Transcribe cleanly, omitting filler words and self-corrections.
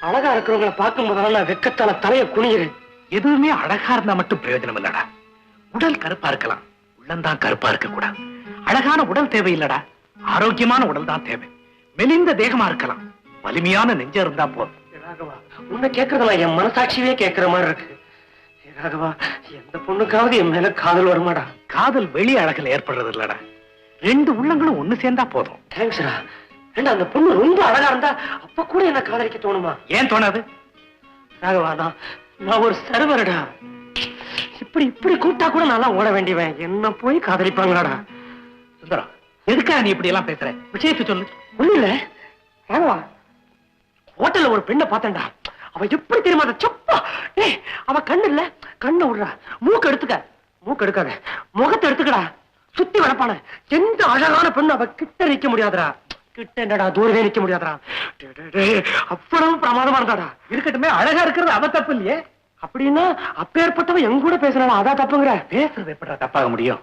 அழகா இருக்கிறவங்களை பார்க்கும் போதெல்லாம் நான் வெக்கத்தால தலைய குனிகிறேன். எதுவுமே அழகா இருந்தா மட்டும் பிரயோஜனம் இல்லடா. உடல் கருப்பா இருக்கலாம், உள்ளந்தான் கருப்பா இருக்க கூடாது. அழகான உடல் தேவையில்லடா, ஆரோக்கியமான உடல் தான் தேவை. மெலிந்த தேகமா இருக்கலாம், வலிமையான நெஞ்ச இருந்தா போதும். ராகவா, உன்னை கேட்கறதெல்லாம் என் மனசாட்சியே கேட்கிற மாதிரி இருக்கு. ராகவா, எந்த பொண்ணுக்காவது என் மேல காதல் வருமாடா? காதல் வெளி அழகில் ஏற்படுறது இல்லடா, ரெண்டு உள்ளங்களும் ஒண்ணு சேர்ந்தா போதும். தேங்க்ஸ்ரா. ஏண்டா அந்த பொண்ணு ரொம்ப அழகா இருந்தா அப்ப கூட என்ன காதலிக்க தோணுமா? ஏன் தோணாது? ராகவா, நான் ஒரு சர்வரடா. இப்படி இப்படி கூப்பிட்டா கூட நல்லா ஓட வேண்டியவன் என்ன போய் காதலிப்பாங்களாடா? சுந்தரம், எதுக்கா நீ இப்படி எல்லாம் பேசுற? விஷயத்தை சொல்லு. ஒண்ணு இல்ல ராகவா, ஹோட்டல்ல ஒரு பெண்ணை பார்த்தேன்டா. அவ எப்படி தெரியுமா? சப்பா அவ கண்ணு இல்ல, கண்ணை விடுறா. மூக்கு எடுத்துக்க, மூக்கு எடுக்காத, முகத்தை எடுத்துக்கடா. சுத்தி வளர்ப்பான எந்த அழகான பெண்ணு அவ கிட்ட நிக்க முடியாதுடா. கிட்ட என்னடா, தூரவே நிக்க முடியாதுடா. அவ்வளவு பிரமாதமா இருந்தாடா. இருக்கட்டுமே, அழகா இருக்கிறது அவ தப்பு இல்லையே. அப்படின்னா அப்பேற்பட்டவ எங்க கூட பேசுறாளா, அதான் தப்புங்கிற? பேசுறது எப்படா தப்பாக முடியும்?